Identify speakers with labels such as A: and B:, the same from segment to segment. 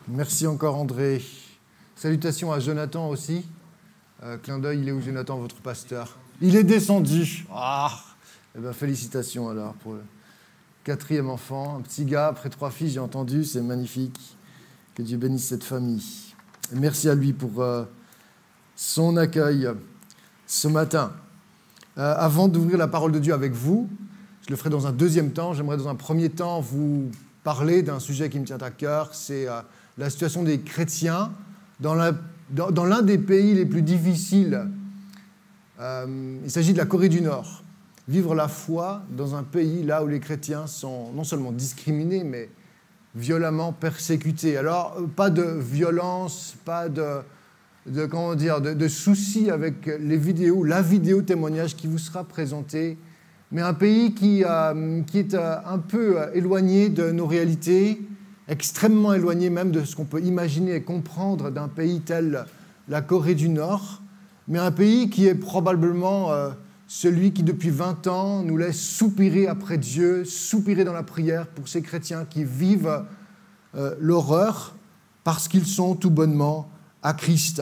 A: Merci encore André. Salutations à Jonathan aussi. Clin d'œil, il est où Jonathan, votre pasteur? Il est descendu. Eh ben, félicitations alors pour le 4e enfant. Un petit gars après 3 filles, j'ai entendu, c'est magnifique. Que Dieu bénisse cette famille. Et merci à lui pour son accueil ce matin. Avant d'ouvrir la parole de Dieu avec vous, je le ferai dans un deuxième temps. J'aimerais dans un premier temps vous parler d'un sujet qui me tient à cœur. C'est la situation des chrétiens dans l'un des pays les plus difficiles. Il s'agit de la Corée du Nord. Vivre la foi dans un pays là où les chrétiens sont non seulement discriminés, mais violemment persécutés. Alors, pas de violence, pas de soucis avec les vidéos, la vidéo témoignage qui vous sera présentée, mais un pays qui est un peu éloigné de nos réalités, extrêmement éloigné même de ce qu'on peut imaginer et comprendre d'un pays tel la Corée du Nord, mais un pays qui est probablement celui qui, depuis 20 ans, nous laisse soupirer après Dieu, soupirer dans la prière pour ces chrétiens qui vivent l'horreur parce qu'ils sont tout bonnement à Christ.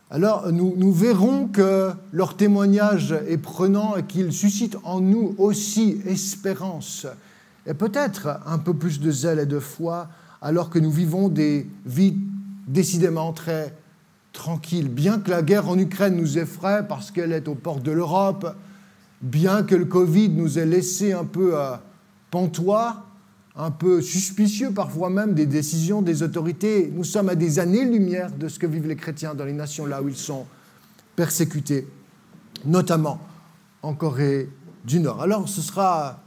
A: Alors, nous verrons que leur témoignage est prenant et qu'il suscite en nous aussi espérance et peut-être un peu plus de zèle et de foi alors que nous vivons des vies décidément très tranquilles. Bien que la guerre en Ukraine nous effraie parce qu'elle est aux portes de l'Europe, bien que le Covid nous ait laissé un peu pantois, un peu suspicieux parfois même des décisions des autorités, nous sommes à des années-lumière de ce que vivent les chrétiens dans les nations là où ils sont persécutés, notamment en Corée du Nord. Alors ce sera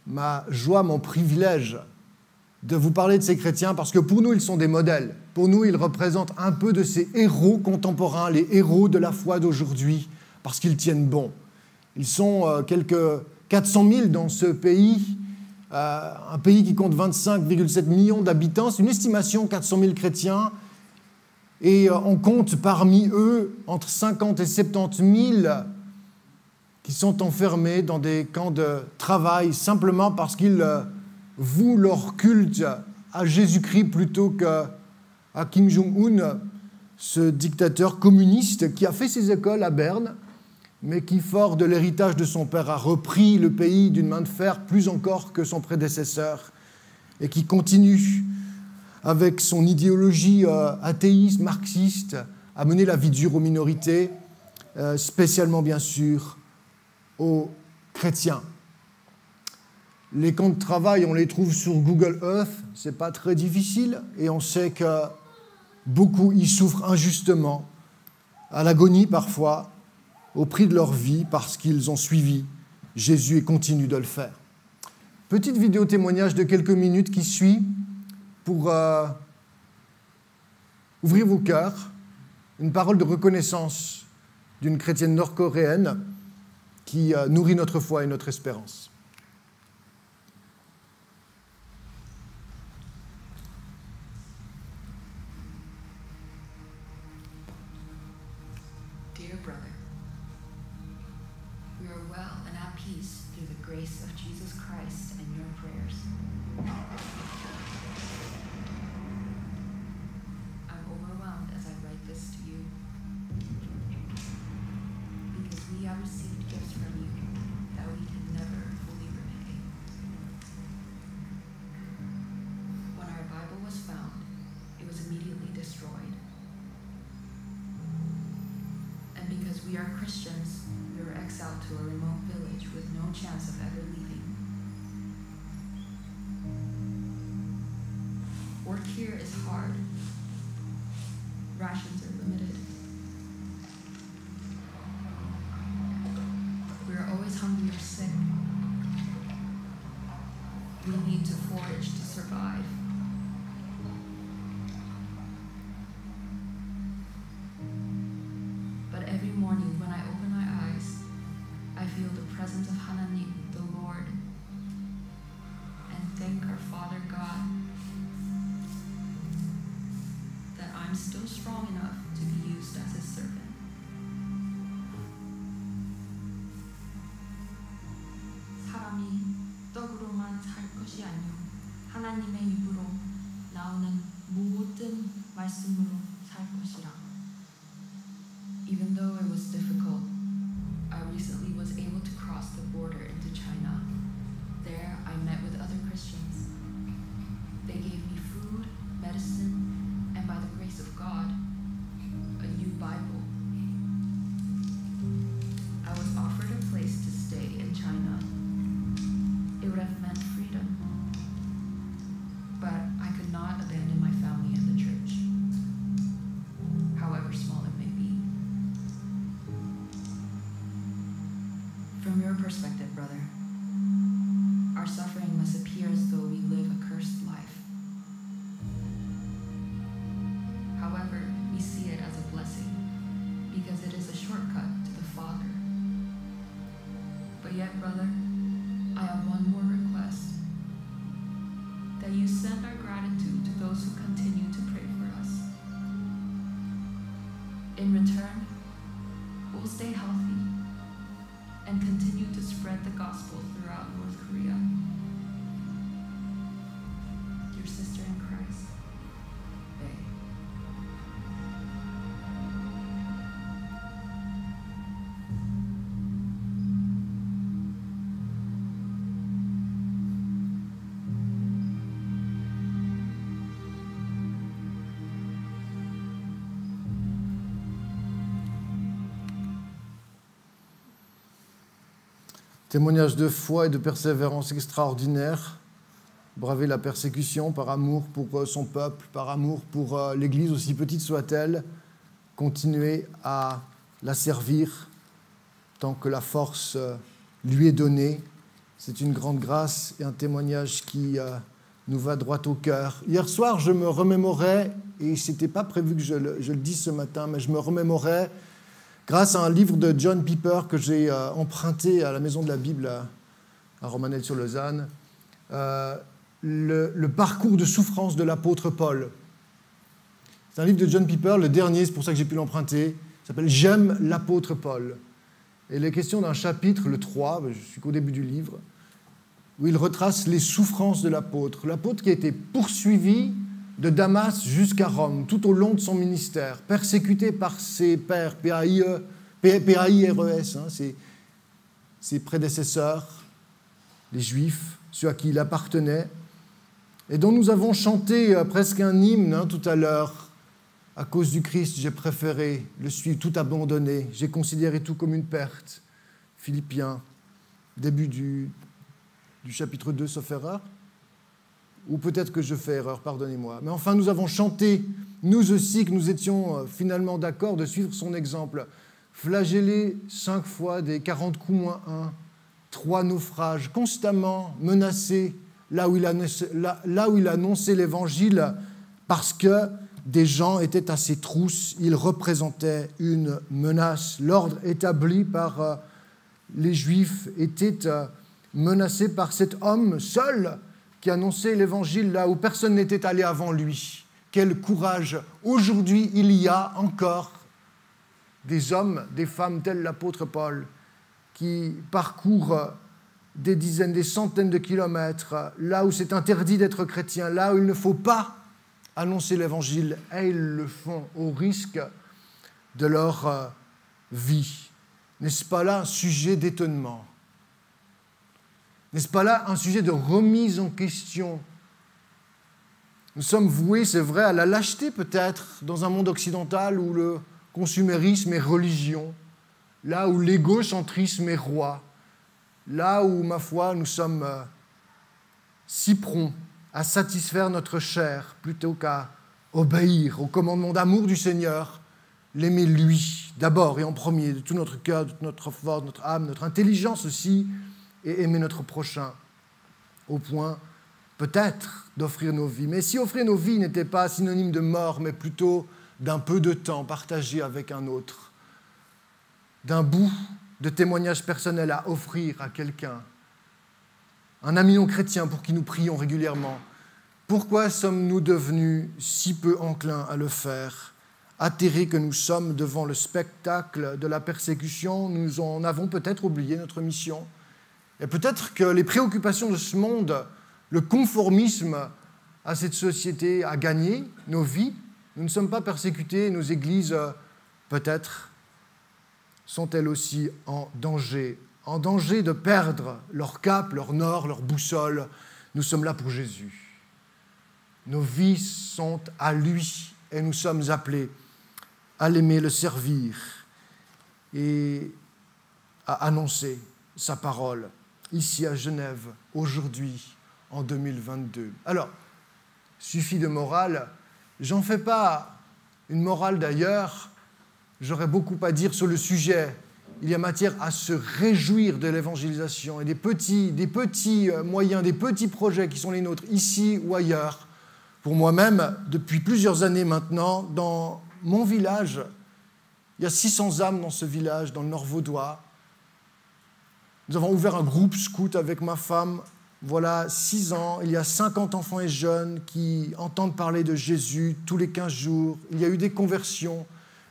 A: ma joie, mon privilège de vous parler de ces chrétiens parce que pour nous, ils sont des modèles. Pour nous, ils représentent un peu de ces héros contemporains, les héros de la foi d'aujourd'hui, parce qu'ils tiennent bon. Ils sont quelques 400 000 dans ce pays, un pays qui compte 25,7 millions d'habitants. C'est une estimation, 400 000 chrétiens. Et on compte parmi eux entre 50 et 70 000 qui sont enfermés dans des camps de travail simplement parce qu'ils vouent leur culte à Jésus-Christ plutôt qu'à Kim Jong-un, ce dictateur communiste qui a fait ses écoles à Berne, mais qui, fort de l'héritage de son père, a repris le pays d'une main de fer plus encore que son prédécesseur et qui continue, avec son idéologie athéiste, marxiste, à mener la vie dure aux minorités, spécialement bien sûr aux chrétiens. Les camps de travail, on les trouve sur Google Earth, ce n'est pas très difficile, et on sait que beaucoup y souffrent injustement, à l'agonie parfois, au prix de leur vie, parce qu'ils ont suivi Jésus et continuent de le faire. Petite vidéo témoignage de quelques minutes qui suit pour ouvrir vos cœurs, une parole de reconnaissance d'une chrétienne nord-coréenne qui nourrit notre foi et notre espérance.
B: Dear brother, we are well and at peace through the grace of Jesus Christ and your prayers. I'm overwhelmed as I write this to you because we have received gifts from you that we can never fully repay. When our Bible was found, it was immediately destroyed. And because we are Christians, we were exiled to a remote village with no chance of ever leaving. Work here is hard. Rations are limited. We are always hungry or sick. We need to forage to survive. But every morning when I open my eyes, I feel the presence of Hananim, the Lord, and thank our Father God that I'm still strong enough to be used as His servant. 사람이 떡으로만 살 것이 아니요 하나님의 입으로 나오는 모든 we see it as a blessing because it is a shortcut to the Father. But yet, brother, I have one more request. That you send our gratitude to those who continue to pray for us. In return, we'll stay healthy and continue to spread the gospel throughout North Korea. Your sister in Christ, Bae.
A: Témoignage de foi et de persévérance extraordinaire, braver la persécution par amour pour son peuple, par amour pour l'Église, aussi petite soit-elle, continuer à la servir tant que la force lui est donnée. C'est une grande grâce et un témoignage qui nous va droit au cœur. Hier soir, je me remémorais, et ce n'était pas prévu que je le dise ce matin, mais je me remémorais grâce à un livre de John Piper que j'ai emprunté à la Maison de la Bible à Romanel-sur-Lausanne, le parcours de souffrance de l'apôtre Paul. C'est un livre de John Piper, le dernier, c'est pour ça que j'ai pu l'emprunter. Il s'appelle « J'aime l'apôtre Paul ». Et il est question d'un chapitre, le 3, je suis qu'au début du livre, où il retrace les souffrances de l'apôtre. L'apôtre qui a été poursuivi de Damas jusqu'à Rome, tout au long de son ministère, persécuté par ses pairs, P-A-I-R-E-S, ses prédécesseurs, les Juifs, ceux à qui il appartenait, et dont nous avons chanté presque un hymne tout à l'heure. À cause du Christ, j'ai préféré le suivre, tout abandonné, j'ai considéré tout comme une perte. Philippiens, début du chapitre 2, sauf erreur. Ou peut-être que je fais erreur, pardonnez-moi. Mais enfin, nous avons chanté, nous aussi, que nous étions finalement d'accord de suivre son exemple. Flagellé 5 fois, des 40 coups moins 1, 3 naufrages, constamment menacé là où il annonçait l'Évangile, parce que des gens étaient à ses trousses, il représentait une menace. L'ordre établi par les Juifs était menacé par cet homme seul qui annonçait l'Évangile là où personne n'était allé avant lui. Quel courage! Aujourd'hui, il y a encore des hommes, des femmes tels l'apôtre Paul qui parcourent des dizaines, des centaines de kilomètres là où c'est interdit d'être chrétien, là où il ne faut pas annoncer l'Évangile, et ils le font au risque de leur vie. N'est-ce pas là un sujet d'étonnement? N'est-ce pas là un sujet de remise en question? Nous sommes voués, c'est vrai, à la lâcheté peut-être, dans un monde occidental où le consumérisme est religion, là où l'égocentrisme est roi, là où, ma foi, nous sommes si prompts à satisfaire notre chair plutôt qu'à obéir au commandement d'amour du Seigneur, l'aimer lui, d'abord et en premier, de tout notre cœur, de toute notre force, notre âme, notre intelligence aussi, et aimer notre prochain, au point peut-être d'offrir nos vies. Mais si offrir nos vies n'était pas synonyme de mort, mais plutôt d'un peu de temps partagé avec un autre, d'un bout de témoignage personnel à offrir à quelqu'un, un ami non chrétien pour qui nous prions régulièrement, pourquoi sommes-nous devenus si peu enclins à le faire? Atterrés que nous sommes devant le spectacle de la persécution, nous en avons peut-être oublié notre mission. Et peut-être que les préoccupations de ce monde, le conformisme à cette société a gagné nos vies. Nous ne sommes pas persécutés, nos églises, peut-être, sont-elles aussi en danger de perdre leur cap, leur nord, leur boussole. Nous sommes là pour Jésus. Nos vies sont à lui et nous sommes appelés à l'aimer, le servir et à annoncer sa parole ici à Genève, aujourd'hui, en 2022. Alors, suffit de morale. J'en fais pas une morale d'ailleurs. J'aurais beaucoup à dire sur le sujet. Il y a matière à se réjouir de l'évangélisation et des petits moyens, des petits projets qui sont les nôtres, ici ou ailleurs. Pour moi-même, depuis plusieurs années maintenant, dans mon village, il y a 600 âmes dans ce village, dans le Nord vaudois. Nous avons ouvert un groupe scout avec ma femme, voilà 6 ans. Il y a 50 enfants et jeunes qui entendent parler de Jésus tous les 15 jours. Il y a eu des conversions.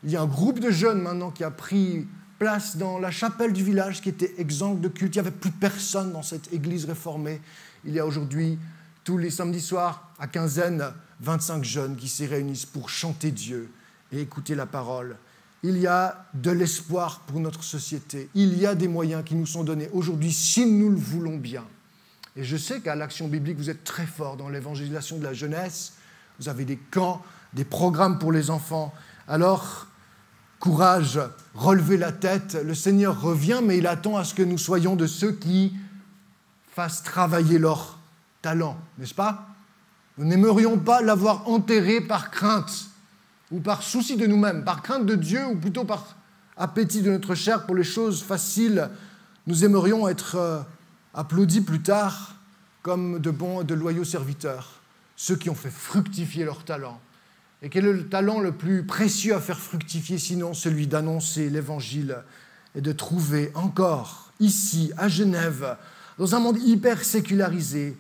A: Il y a un groupe de jeunes maintenant qui a pris place dans la chapelle du village qui était exempte de culte. Il n'y avait plus personne dans cette église réformée. Il y a aujourd'hui, tous les samedis soirs, à quinzaine, 25 jeunes qui s'y réunissent pour chanter Dieu et écouter la parole. Il y a de l'espoir pour notre société. Il y a des moyens qui nous sont donnés aujourd'hui si nous le voulons bien. Et je sais qu'à l'Action biblique, vous êtes très fort dans l'évangélisation de la jeunesse. Vous avez des camps, des programmes pour les enfants. Alors, courage, relevez la tête. Le Seigneur revient, mais il attend à ce que nous soyons de ceux qui fassent travailler leur talent, n'est-ce pas? Nous n'aimerions pas l'avoir enterré par crainte ou par souci de nous-mêmes, par crainte de Dieu ou plutôt par appétit de notre chair pour les choses faciles. Nous aimerions être applaudis plus tard comme de bons et de loyaux serviteurs, ceux qui ont fait fructifier leur talent. Et quel est le talent le plus précieux à faire fructifier sinon celui d'annoncer l'Évangile et de trouver encore ici, à Genève, dans un monde hyper sécularisé,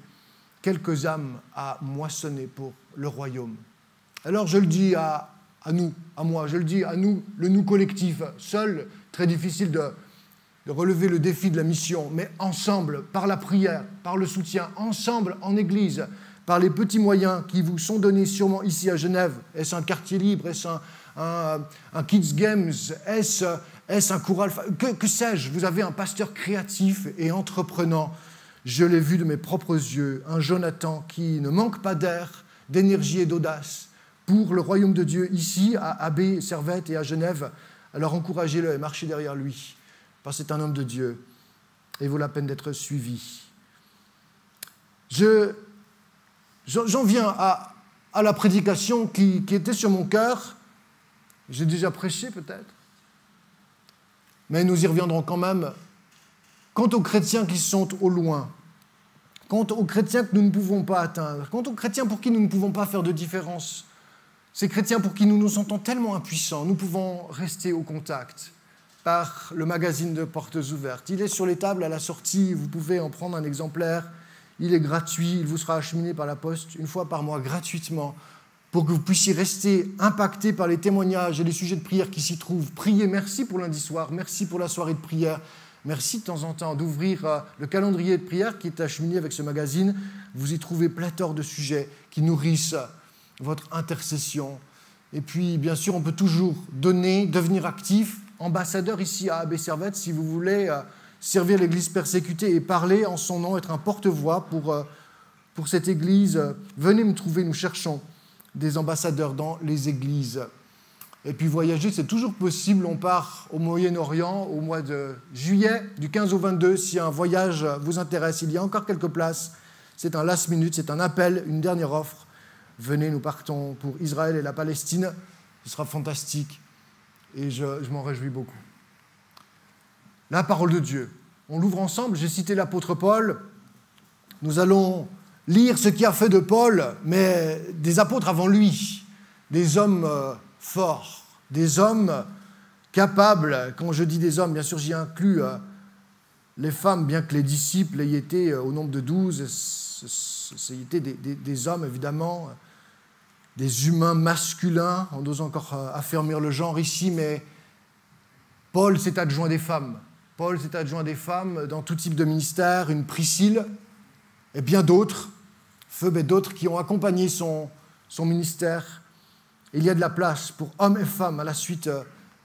A: quelques âmes à moissonner pour le royaume. Alors je le dis à nous, à moi, je le dis à nous, le nous collectif. Seul, très difficile de relever le défi de la mission, mais ensemble, par la prière, par le soutien, ensemble en Église, par les petits moyens qui vous sont donnés sûrement ici à Genève. Est-ce un quartier libre? Est-ce un Kids Games? Est-ce un choral? Que sais-je? Vous avez un pasteur créatif et entreprenant. Je l'ai vu de mes propres yeux, un Jonathan qui ne manque pas d'air, d'énergie et d'audace pour le royaume de Dieu ici, à Abbé, Servette et à Genève. Alors encouragez-le et marchez derrière lui, parce que c'est un homme de Dieu et il vaut la peine d'être suivi. J'en viens à la prédication qui était sur mon cœur. J'ai déjà prêché peut-être, mais nous y reviendrons quand même. Quant aux chrétiens qui sont au loin, quant aux chrétiens que nous ne pouvons pas atteindre, quant aux chrétiens pour qui nous ne pouvons pas faire de différence, ces chrétiens pour qui nous nous sentons tellement impuissants, nous pouvons rester au contact par le magazine de Portes Ouvertes. Il est sur les tables à la sortie, vous pouvez en prendre un exemplaire. Il est gratuit, il vous sera acheminé par la poste une fois par mois gratuitement pour que vous puissiez rester impacté par les témoignages et les sujets de prière qui s'y trouvent. Priez, merci pour lundi soir, merci pour la soirée de prière. Merci de temps en temps d'ouvrir le calendrier de prière qui est acheminé avec ce magazine. Vous y trouvez pléthore de sujets qui nourrissent votre intercession. Et puis, bien sûr, on peut toujours donner, devenir actif, ambassadeur ici à Abbé Servette, si vous voulez servir l'Église persécutée et parler en son nom, être un porte-voix pour cette Église. Venez me trouver, nous cherchons des ambassadeurs dans les églises. Et puis voyager, c'est toujours possible. On part au Moyen-Orient au mois de juillet, du 15 au 22. Si un voyage vous intéresse, il y a encore quelques places. C'est un last minute, c'est un appel, une dernière offre. Venez, nous partons pour Israël et la Palestine. Ce sera fantastique et je m'en réjouis beaucoup. La parole de Dieu. On l'ouvre ensemble. J'ai cité l'apôtre Paul. Nous allons lire ce qui a fait de Paul, mais des apôtres avant lui, des hommes forts, des hommes capables. Quand je dis des hommes, bien sûr, j'y inclus les femmes, bien que les disciples aient été au nombre de 12, c'était des hommes, évidemment, des humains masculins. On ose encore affermir le genre ici, mais Paul s'est adjoint des femmes. Paul s'est adjoint des femmes dans tout type de ministère, une Priscille et bien d'autres, Phoebe et d'autres qui ont accompagné son ministère. Il y a de la place pour hommes et femmes à la suite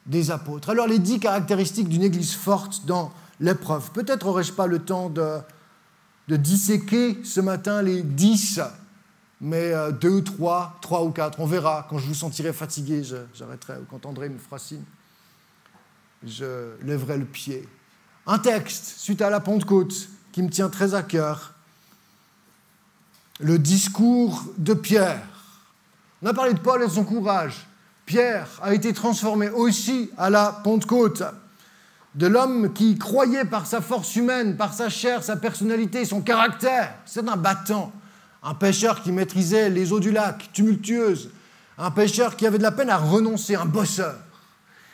A: des apôtres. Alors les 10 caractéristiques d'une église forte dans l'épreuve. Peut-être n'aurai-je pas le temps de disséquer ce matin les 10, mais 2 ou 3 ou 4, on verra. Quand je vous sentirai fatigué, j'arrêterai. Ou quand André me fera signe, je lèverai le pied. Un texte, suite à la Pentecôte, qui me tient très à cœur. Le discours de Pierre. On a parlé de Paul et de son courage. Pierre a été transformé aussi à la Pentecôte. De l'homme qui croyait par sa force humaine, par sa chair, sa personnalité, son caractère. C'est un battant, un pêcheur qui maîtrisait les eaux du lac, tumultueuses, un pêcheur qui avait de la peine à renoncer, un bosseur.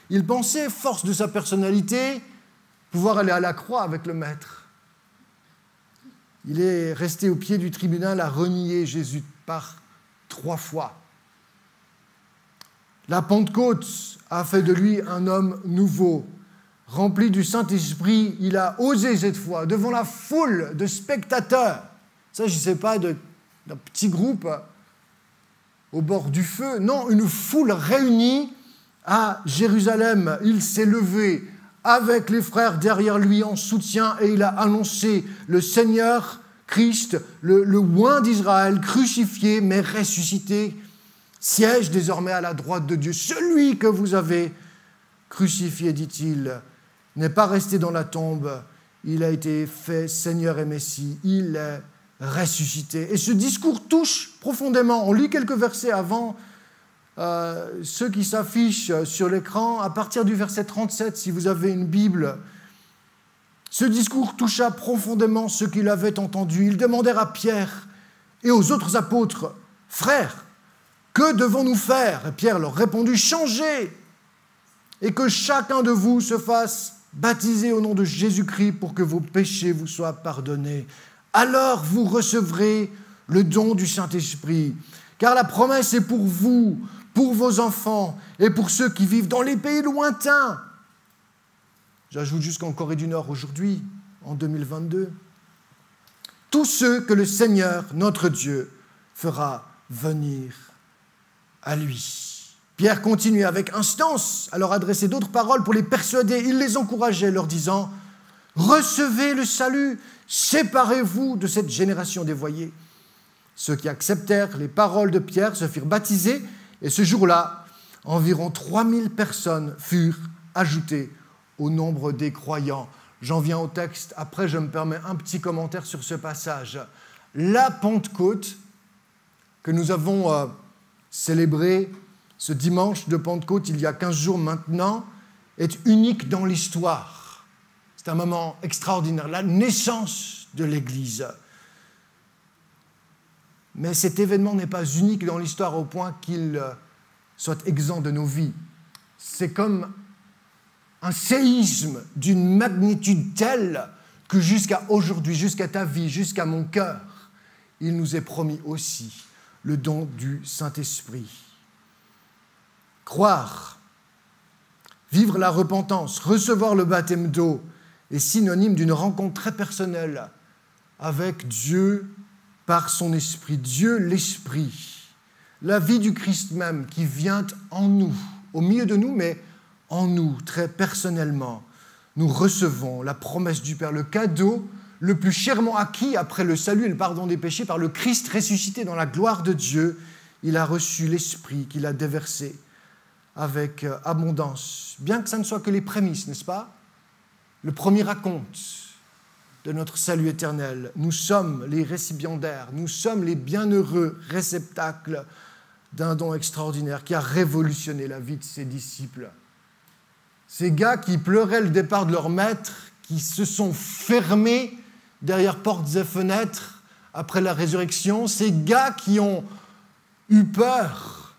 A: Il pensait, force de sa personnalité, pouvoir aller à la croix avec le maître. Il est resté au pied du tribunal à renier Jésus par 3 fois. La Pentecôte a fait de lui un homme nouveau. Rempli du Saint-Esprit, il a osé cette fois, devant la foule de spectateurs. Il ne s'agissait pas d'un petit groupe au bord du feu. Non, une foule réunie à Jérusalem. Il s'est levé avec les frères derrière lui en soutien et il a annoncé le Seigneur Christ, le oint d'Israël, crucifié mais ressuscité, siège désormais à la droite de Dieu. Celui que vous avez crucifié, dit-il, n'est pas resté dans la tombe, il a été fait Seigneur et Messie, il est ressuscité. Et ce discours touche profondément. On lit quelques versets avant, ceux qui s'affichent sur l'écran, à partir du verset 37, si vous avez une Bible. Ce discours toucha profondément ceux qui l'avaient entendu. Ils demandèrent à Pierre et aux autres apôtres, « Frères, que devons-nous faire ?» Et Pierre leur répondit, « Changez et que chacun de vous se fasse baptiser au nom de Jésus-Christ pour que vos péchés vous soient pardonnés. Alors vous recevrez le don du Saint-Esprit. Car la promesse est pour vous, pour vos enfants et pour ceux qui vivent dans les pays lointains. » J'ajoute jusqu'en Corée du Nord aujourd'hui, en 2022. « Tous ceux que le Seigneur, notre Dieu, fera venir à lui. » Pierre continue avec instance à leur adresser d'autres paroles pour les persuader. Il les encourageait, leur disant « Recevez le salut, séparez-vous de cette génération dévoyée. » Ceux qui acceptèrent les paroles de Pierre se firent baptiser et ce jour-là, environ 3000 personnes furent ajoutées au nombre des croyants. J'en viens au texte, après je me permets un petit commentaire sur ce passage. La Pentecôte que nous avons célébrée ce dimanche de Pentecôte, il y a 15 jours maintenant, est unique dans l'histoire. C'est un moment extraordinaire, la naissance de l'Église. Mais cet événement n'est pas unique dans l'histoire au point qu'il soit exempt de nos vies. C'est comme un séisme d'une magnitude telle que jusqu'à aujourd'hui, jusqu'à ta vie, jusqu'à mon cœur, il nous est promis aussi le don du Saint-Esprit. Croire, vivre la repentance, recevoir le baptême d'eau est synonyme d'une rencontre très personnelle avec Dieu par son Esprit. Dieu l'Esprit, la vie du Christ même qui vient en nous, au milieu de nous, mais en nous, très personnellement. Nous recevons la promesse du Père, le cadeau le plus chèrement acquis après le salut et le pardon des péchés par le Christ ressuscité dans la gloire de Dieu. Il a reçu l'Esprit qu'il a déversé avec abondance, bien que ça ne soit que les prémices, n'est-ce pas? Le premier raconte de notre salut éternel. Nous sommes les récipiendaires, nous sommes les bienheureux réceptacles d'un don extraordinaire qui a révolutionné la vie de ses disciples. Ces gars qui pleuraient le départ de leur maître, qui se sont fermés derrière portes et fenêtres après la résurrection, ces gars qui ont eu peur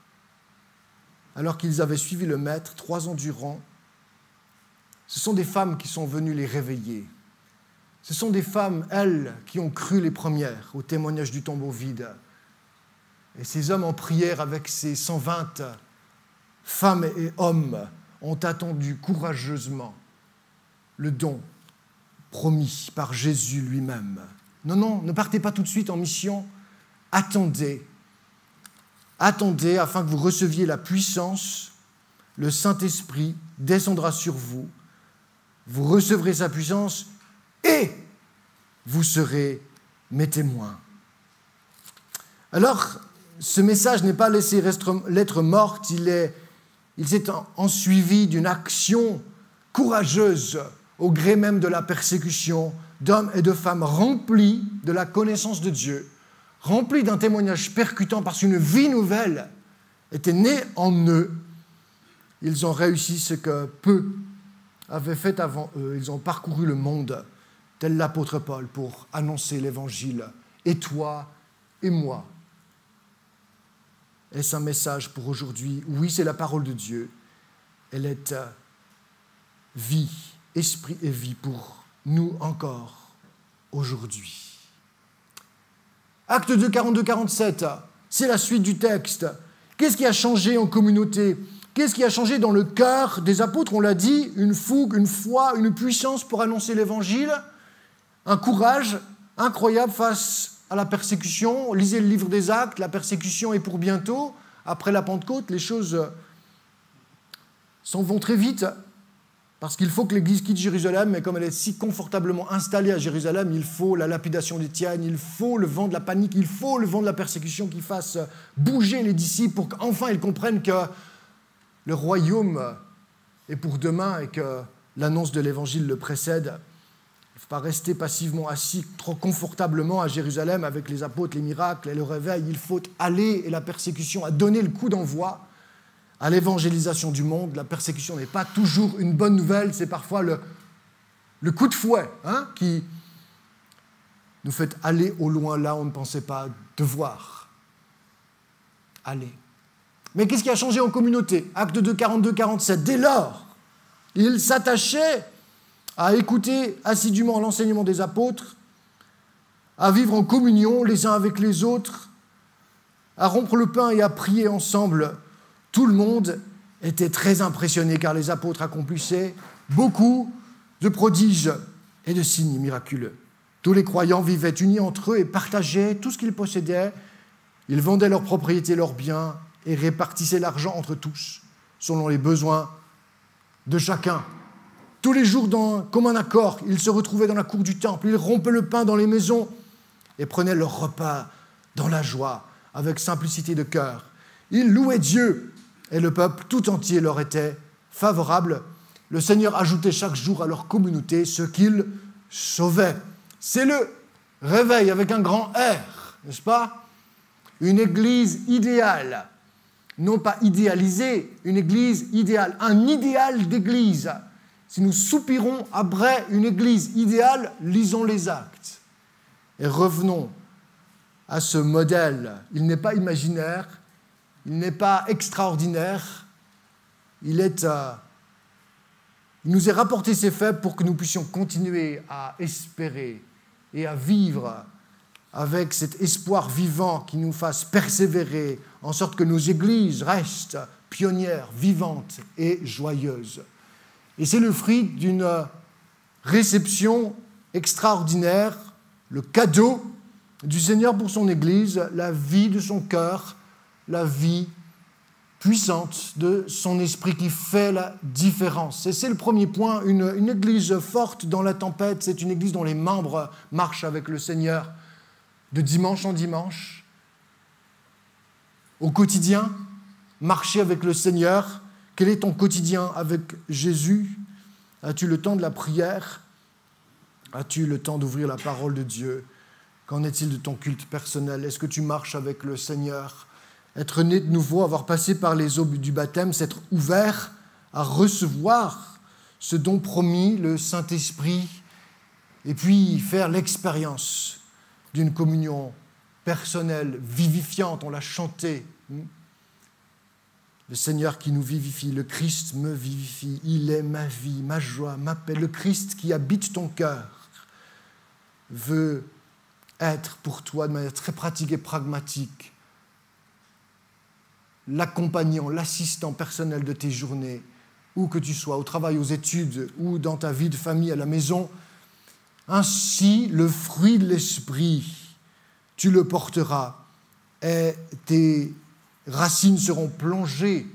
A: alors qu'ils avaient suivi le maître 3 ans durant, ce sont des femmes qui sont venues les réveiller. Ce sont des femmes, elles, qui ont cru les premières au témoignage du tombeau vide. Et ces hommes en prière avec ces 120 femmes et hommes ont attendu courageusement le don promis par Jésus lui-même. Non, ne partez pas tout de suite en mission. Attendez afin que vous receviez la puissance. Le Saint-Esprit descendra sur vous. Vous recevrez sa puissance et vous serez mes témoins. Alors, ce message n'est pas laissé lettre morte, il s'est ensuivi d'une action courageuse au gré même de la persécution d'hommes et de femmes remplis de la connaissance de Dieu, remplis d'un témoignage percutant parce qu'une vie nouvelle était née en eux. Ils ont réussi ce que peu avaient fait avant eux. Ils ont parcouru le monde, tel l'apôtre Paul, pour annoncer l'Évangile. Et toi et moi. est-ce un message pour aujourd'hui? Oui, c'est la parole de Dieu. Elle est vie, esprit et vie pour nous encore aujourd'hui. Acte 2, 42-47, c'est la suite du texte. Qu'est-ce qui a changé en communauté? Qu'est-ce qui a changé dans le cœur des apôtres? On l'a dit, une fougue, une foi, une puissance pour annoncer l'évangile, un courage incroyable face à la persécution. Lisez le livre des Actes, la persécution est pour bientôt. Après la Pentecôte, les choses s'en vont très vite, parce qu'il faut que l'Église quitte Jérusalem, mais comme elle est si confortablement installée à Jérusalem, il faut la lapidation d'Étienne, il faut le vent de la panique, il faut le vent de la persécution qui fasse bouger les disciples pour qu'enfin ils comprennent que le royaume est pour demain et que l'annonce de l'Évangile le précède. Il ne faut pas rester passivement assis trop confortablement à Jérusalem avec les apôtres, les miracles et le réveil. Il faut aller, et la persécution a donné le coup d'envoi à l'évangélisation du monde. La persécution n'est pas toujours une bonne nouvelle, c'est parfois le coup de fouet qui nous fait aller au loin là où on ne pensait pas devoir aller. Mais qu'est-ce qui a changé en communauté? Acte 2, 42-47. Dès lors, ils s'attachaient à écouter assidûment l'enseignement des apôtres, à vivre en communion les uns avec les autres, à rompre le pain et à prier ensemble. Tout le monde était très impressionné car les apôtres accomplissaient beaucoup de prodiges et de signes miraculeux. Tous les croyants vivaient unis entre eux et partageaient tout ce qu'ils possédaient. Ils vendaient leurs propriétés, leurs biens et répartissaient l'argent entre tous, selon les besoins de chacun. Tous les jours, d'un commun accord, ils se retrouvaient dans la cour du temple, ils rompaient le pain dans les maisons et prenaient leur repas dans la joie, avec simplicité de cœur. Ils louaient Dieu et le peuple tout entier leur était favorable. Le Seigneur ajoutait chaque jour à leur communauté ceux qu'il sauvait. C'est le réveil avec un grand R, n'est-ce pas? Une église idéale, non pas idéalisée, une église idéale, un idéal d'église. Si nous soupirons après une église idéale, lisons les Actes et revenons à ce modèle. Il n'est pas imaginaire, il n'est pas extraordinaire, il nous est rapporté ces faits pour que nous puissions continuer à espérer et à vivre avec cet espoir vivant qui nous fasse persévérer, en sorte que nos églises restent pionnières, vivantes et joyeuses. Et c'est le fruit d'une réception extraordinaire, le cadeau du Seigneur pour son Église, la vie de son cœur, la vie puissante de son esprit qui fait la différence. Et c'est le premier point, une Église forte dans la tempête, c'est une Église dont les membres marchent avec le Seigneur de dimanche en dimanche, au quotidien, marcher avec le Seigneur. Quel est ton quotidien avec Jésus? As-tu le temps de la prière? As-tu le temps d'ouvrir la parole de Dieu? Qu'en est-il de ton culte personnel? Est-ce que tu marches avec le Seigneur? Être né de nouveau, avoir passé par les eaux du baptême, s'être ouvert à recevoir ce don promis, le Saint-Esprit, et puis faire l'expérience d'une communion personnelle, vivifiante, on l'a chanté. Le Seigneur qui nous vivifie, le Christ me vivifie, il est ma vie, ma joie, ma paix. Le Christ qui habite ton cœur veut être pour toi de manière très pratique et pragmatique l'accompagnant, l'assistant personnel de tes journées, où que tu sois, au travail, aux études, ou dans ta vie de famille, à la maison. Ainsi, le fruit de l'esprit, tu le porteras, et tes racines seront plongées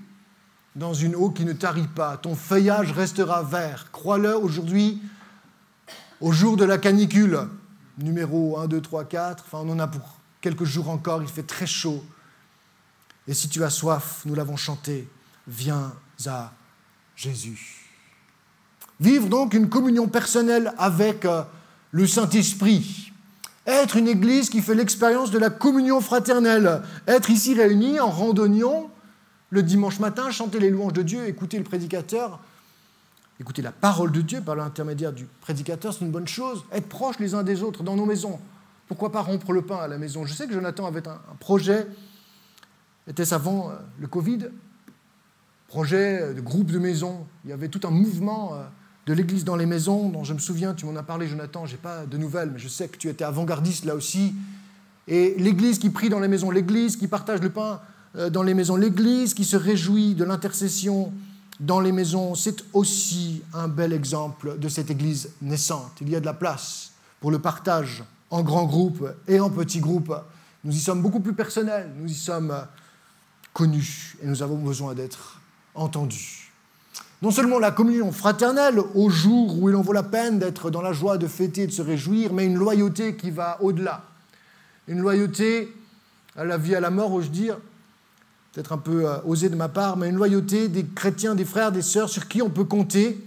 A: dans une eau qui ne tarit pas. Ton feuillage restera vert. Crois-le aujourd'hui, au jour de la canicule, numéro 1, 2, 3, 4, enfin on en a pour quelques jours encore, il fait très chaud. Et si tu as soif, nous l'avons chanté, viens à Jésus. Vivre donc une communion personnelle avec le Saint-Esprit. Être une église qui fait l'expérience de la communion fraternelle. Être ici réunis en randonnion le dimanche matin, chanter les louanges de Dieu, écouter le prédicateur, écouter la parole de Dieu par l'intermédiaire du prédicateur, c'est une bonne chose. Être proches les uns des autres dans nos maisons. Pourquoi pas rompre le pain à la maison? Je sais que Jonathan avait un projet Était-ce avant le Covid? Projet de groupe de maisons. Il y avait tout un mouvement de l'Église dans les maisons dont je me souviens, tu m'en as parlé, Jonathan, je n'ai pas de nouvelles, mais je sais que tu étais avant-gardiste là aussi. Et l'Église qui prie dans les maisons, l'Église qui partage le pain dans les maisons, l'Église qui se réjouit de l'intercession dans les maisons, c'est aussi un bel exemple de cette Église naissante. Il y a de la place pour le partage en grands groupes et en petits groupes. Nous y sommes beaucoup plus personnels, nous y sommes connus et nous avons besoin d'être entendus. Non seulement la communion fraternelle au jour où il en vaut la peine d'être dans la joie de fêter, de se réjouir, mais une loyauté qui va au-delà. Une loyauté à la vie, à la mort, ose dire, peut-être un peu osé de ma part, mais une loyauté des chrétiens, des frères, des sœurs sur qui on peut compter,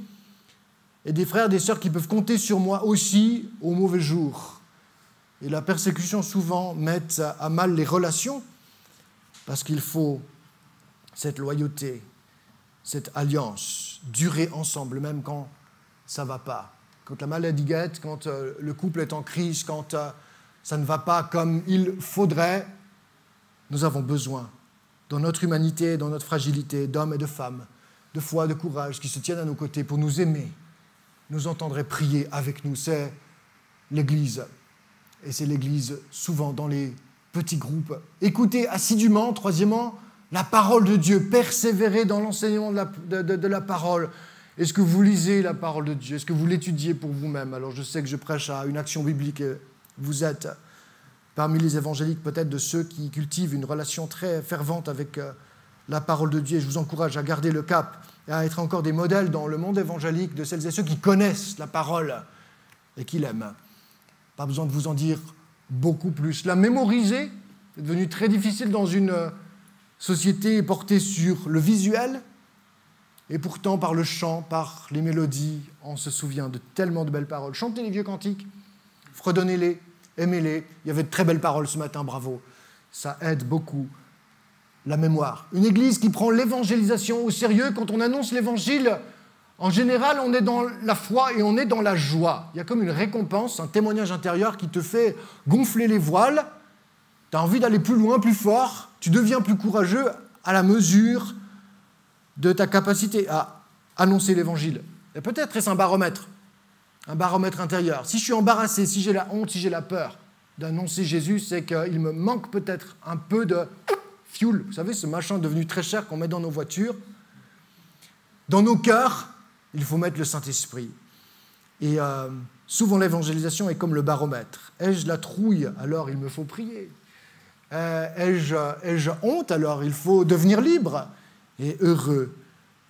A: et des frères, des sœurs qui peuvent compter sur moi aussi au mauvais jour. Et la persécution souvent met à mal les relations, parce qu'il faut cette loyauté, cette alliance, durer ensemble, même quand ça ne va pas. Quand la maladie guette, quand le couple est en crise, quand ça ne va pas comme il faudrait, nous avons besoin, dans notre humanité, dans notre fragilité, d'hommes et de femmes, de foi, de courage, qui se tiennent à nos côtés pour nous aimer, nous entendre prier avec nous. C'est l'Église. Et c'est l'Église souvent dans les petits groupes. Écoutez assidûment, troisièmement, la parole de Dieu, persévérer dans l'enseignement de la parole. Est-ce que vous lisez la parole de Dieu? Est-ce que vous l'étudiez pour vous-même? Alors je sais que je prêche à une action biblique. Vous êtes parmi les évangéliques peut-être de ceux qui cultivent une relation très fervente avec la parole de Dieu. Je vous encourage à garder le cap et à être encore des modèles dans le monde évangélique de celles et ceux qui connaissent la parole et qui l'aiment. Pas besoin de vous en dire beaucoup plus. La mémoriser est devenu très difficile dans une société portée sur le visuel, et pourtant par le chant, par les mélodies, on se souvient de tellement de belles paroles. Chantez les vieux cantiques, fredonnez-les, aimez-les. Il y avait de très belles paroles ce matin, bravo. Ça aide beaucoup la mémoire. Une église qui prend l'évangélisation au sérieux, quand on annonce l'évangile, en général, on est dans la foi et on est dans la joie. Il y a comme une récompense, un témoignage intérieur qui te fait gonfler les voiles. Tu as envie d'aller plus loin, plus fort. Tu deviens plus courageux à la mesure de ta capacité à annoncer l'évangile. Et peut-être est-ce un baromètre intérieur. Si je suis embarrassé, si j'ai la honte, si j'ai la peur d'annoncer Jésus, c'est qu'il me manque peut-être un peu de fuel. Vous savez, ce machin devenu très cher qu'on met dans nos voitures. Dans nos cœurs, il faut mettre le Saint-Esprit. Et souvent, l'évangélisation est comme le baromètre. Ai-je la trouille? Alors il me faut prier. Ai-je honte? Alors il faut devenir libre et heureux,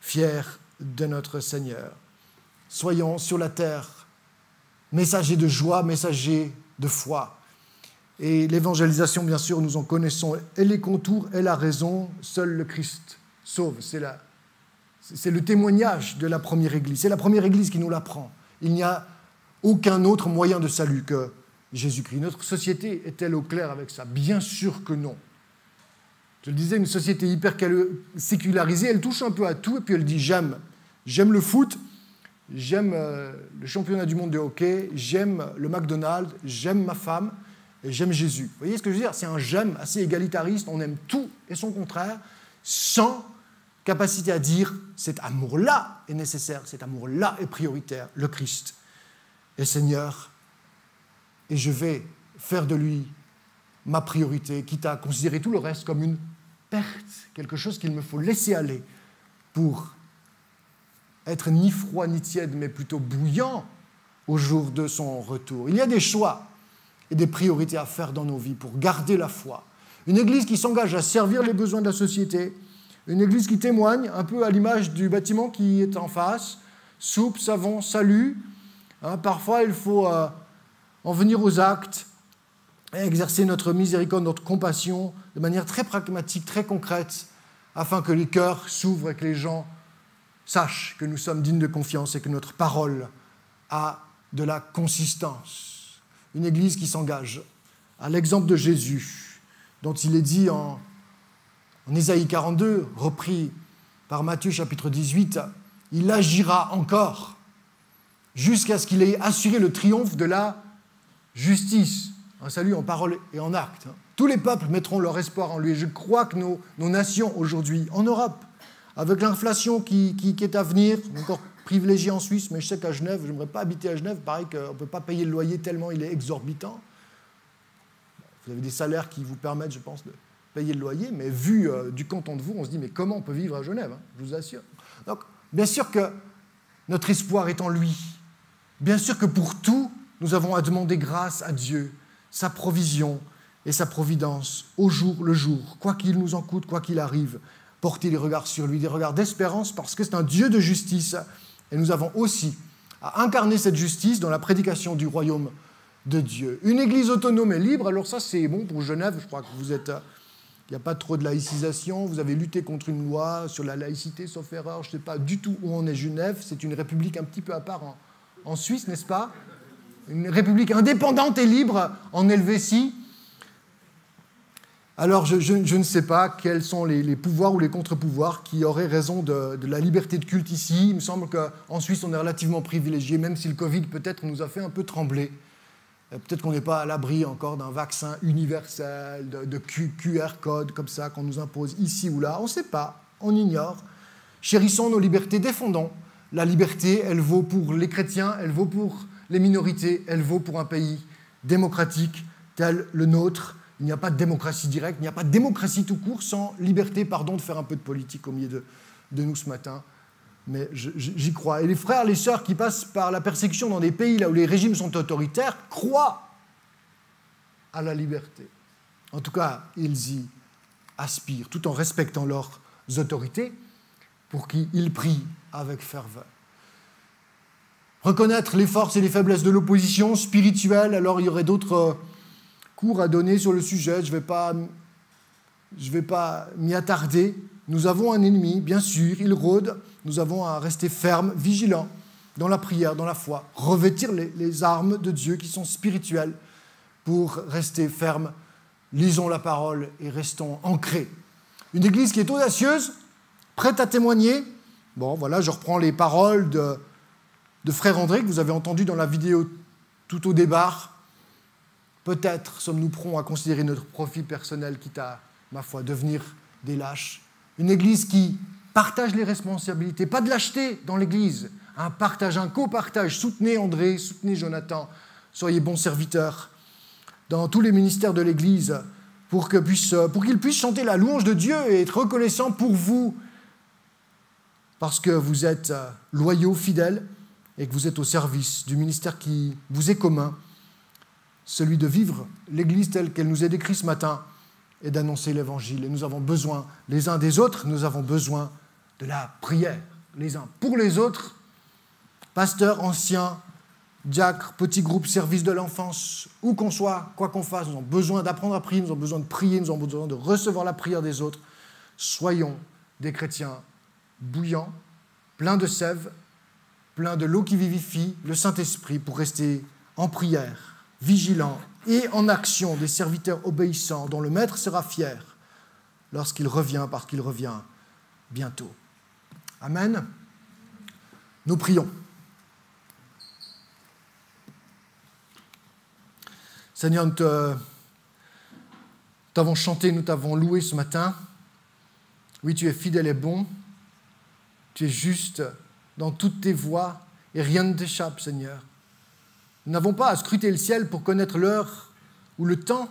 A: fier de notre Seigneur. Soyons sur la terre, messagers de joie, messagers de foi. Et l'évangélisation, bien sûr, nous en connaissons et les contours et la raison. Seul le Christ sauve. C'est le témoignage de la première Église. C'est la première Église qui nous l'apprend. Il n'y a aucun autre moyen de salut que Jésus-Christ. Notre société est-elle au clair avec ça? Bien sûr que non. Je le disais, une société hyper sécularisée, elle touche un peu à tout et puis elle dit j'aime le foot, j'aime le championnat du monde de hockey, j'aime le McDonald's, j'aime ma femme et j'aime Jésus. Vous voyez ce que je veux dire? C'est un j'aime assez égalitariste, on aime tout et son contraire, sans capacité à dire cet amour-là est nécessaire, cet amour-là est prioritaire, le Christ est Seigneur et je vais faire de lui ma priorité, quitte à considérer tout le reste comme une perte, quelque chose qu'il me faut laisser aller pour être ni froid ni tiède, mais plutôt bouillant au jour de son retour. Il y a des choix et des priorités à faire dans nos vies pour garder la foi. Une église qui s'engage à servir les besoins de la société, une église qui témoigne, un peu à l'image du bâtiment qui est en face, soupe, savon, salut. Parfois, il faut en venir aux actes, et exercer notre miséricorde, notre compassion de manière très pragmatique, très concrète, afin que les cœurs s'ouvrent et que les gens sachent que nous sommes dignes de confiance et que notre parole a de la consistance. Une église qui s'engage à l'exemple de Jésus, dont il est dit en Ésaïe 42, repris par Matthieu chapitre 18, « Il agira encore jusqu'à ce qu'il ait assuré le triomphe de la justice. » Un salut en parole et en acte. Tous les peuples mettront leur espoir en lui. Et je crois que nos nations aujourd'hui, en Europe, avec l'inflation qui est à venir, encore privilégiée en Suisse, mais je sais qu'à Genève, je n'aimerais pas habiter à Genève, pareil qu'on ne peut pas payer le loyer tellement il est exorbitant. Vous avez des salaires qui vous permettent, je pense, de payer le loyer, mais vu du canton de Vaud, on se dit, mais comment on peut vivre à Genève, hein, je vous assure. Donc, bien sûr que notre espoir est en lui. Bien sûr que pour tout, nous avons à demander grâce à Dieu, sa provision et sa providence, au jour le jour, quoi qu'il nous en coûte, quoi qu'il arrive, porter les regards sur lui, des regards d'espérance, parce que c'est un Dieu de justice, et nous avons aussi à incarner cette justice dans la prédication du royaume de Dieu. Une église autonome et libre, alors ça c'est bon pour Genève, je crois que vous êtes... Il n'y a pas trop de laïcisation, vous avez lutté contre une loi sur la laïcité, sauf erreur, je ne sais pas du tout où on est Genève, c'est une république un petit peu à part en Suisse, n'est-ce pas? Une république indépendante et libre en Helvétie. Alors je ne sais pas quels sont les pouvoirs ou les contre-pouvoirs qui auraient raison de la liberté de culte ici. Il me semble qu'en Suisse on est relativement privilégié, même si le Covid peut-être nous a fait un peu trembler. Peut-être qu'on n'est pas à l'abri encore d'un vaccin universel, de QR code comme ça qu'on nous impose ici ou là. On ne sait pas, on ignore. Chérissons nos libertés, défendons. La liberté, elle vaut pour les chrétiens, elle vaut pour les minorités, elle vaut pour un pays démocratique tel le nôtre. Il n'y a pas de démocratie directe, il n'y a pas de démocratie tout court sans liberté, pardon de faire un peu de politique au milieu de nous ce matin. Mais j'y crois. Et les frères, les sœurs qui passent par la persécution dans des pays là où les régimes sont autoritaires croient à la liberté. En tout cas, ils y aspirent, tout en respectant leurs autorités, pour qui ils prient avec ferveur. Reconnaître les forces et les faiblesses de l'opposition spirituelle, alors il y aurait d'autres cours à donner sur le sujet, je ne vais pas m'y attarder. Nous avons un ennemi, bien sûr, il rôde. Nous avons à rester fermes, vigilants dans la prière, dans la foi, revêtir les armes de Dieu qui sont spirituelles pour rester fermes. Lisons la parole et restons ancrés. Une église qui est audacieuse, prête à témoigner. Bon, voilà, je reprends les paroles de frère André que vous avez entendues dans la vidéo tout au départ. Peut-être sommes-nous prompts à considérer notre profit personnel, quitte à, ma foi, devenir des lâches. Une église qui partage les responsabilités, pas de lâcheté dans l'église, un partage, un copartage. Soutenez André, soutenez Jonathan, soyez bons serviteurs dans tous les ministères de l'église pour qu'ils puissent chanter la louange de Dieu et être reconnaissants pour vous parce que vous êtes loyaux, fidèles et que vous êtes au service du ministère qui vous est commun, celui de vivre l'église telle qu'elle nous est décrite ce matin et d'annoncer l'Évangile. Et nous avons besoin les uns des autres, nous avons besoin de la prière, les uns pour les autres, pasteurs, anciens, diacres, petits groupes, service de l'enfance, où qu'on soit, quoi qu'on fasse, nous avons besoin d'apprendre à prier, nous avons besoin de prier, nous avons besoin de recevoir la prière des autres. Soyons des chrétiens bouillants, pleins de sève, pleins de l'eau qui vivifie, le Saint-Esprit, pour rester en prière, vigilants et en action, des serviteurs obéissants, dont le Maître sera fier lorsqu'il revient, parce qu'il revient bientôt. Amen. Nous prions. Seigneur, nous t'avons chanté, nous t'avons loué ce matin. Oui, tu es fidèle et bon. Tu es juste dans toutes tes voies et rien ne t'échappe, Seigneur. Nous n'avons pas à scruter le ciel pour connaître l'heure ou le temps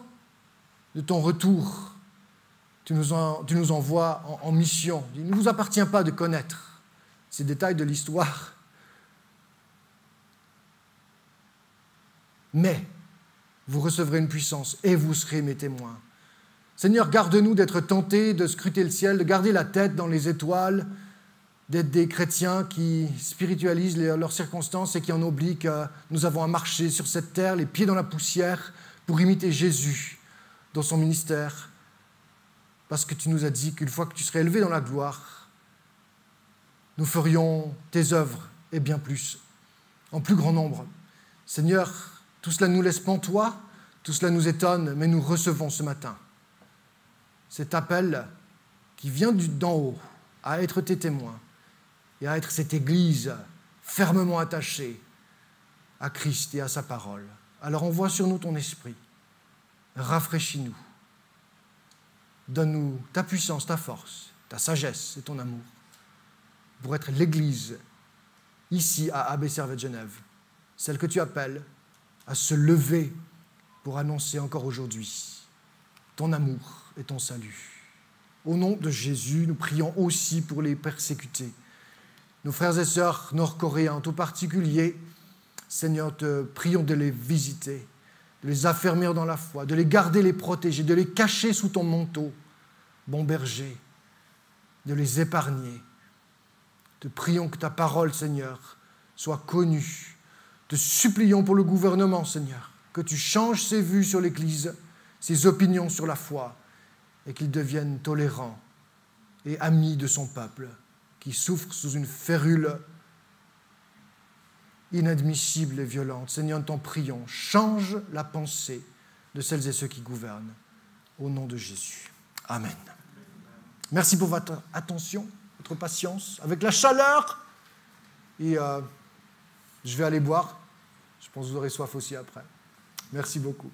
A: de ton retour. Tu nous envoies en mission. Il ne vous appartient pas de connaître ces détails de l'histoire. Mais vous recevrez une puissance et vous serez mes témoins. Seigneur, garde-nous d'être tentés de scruter le ciel, de garder la tête dans les étoiles, d'être des chrétiens qui spiritualisent leurs circonstances et qui en oublient que nous avons à marcher sur cette terre, les pieds dans la poussière, pour imiter Jésus dans son ministère. Parce que tu nous as dit qu'une fois que tu serais élevé dans la gloire, nous ferions tes œuvres et bien plus, en plus grand nombre. Seigneur, tout cela nous laisse pantois, tout cela nous étonne, mais nous recevons ce matin cet appel qui vient d'en haut à être tes témoins et à être cette Église fermement attachée à Christ et à sa parole. Alors envoie sur nous ton esprit, rafraîchis-nous, Donne-nous ta puissance, ta force, ta sagesse et ton amour pour être l'Église ici à Abbé Servet Genève, celle que tu appelles à se lever pour annoncer encore aujourd'hui ton amour et ton salut. Au nom de Jésus, nous prions aussi pour les persécutés. Nos frères et sœurs nord-coréens en tout particulier, Seigneur, te prions de les visiter, de les affermir dans la foi, de les garder, les protéger, de les cacher sous ton manteau, bon berger, de les épargner. Te prions que ta parole, Seigneur, soit connue. Te supplions pour le gouvernement, Seigneur, que tu changes ses vues sur l'Église, ses opinions sur la foi, et qu'il devienne tolérant et ami de son peuple, qui souffre sous une férule inadmissible et violente. Seigneur, nous t'en prions, change la pensée de celles et ceux qui gouvernent. Au nom de Jésus. Amen. Merci pour votre attention, votre patience, avec la chaleur. Et je vais aller boire. Je pense que vous aurez soif aussi après. Merci beaucoup.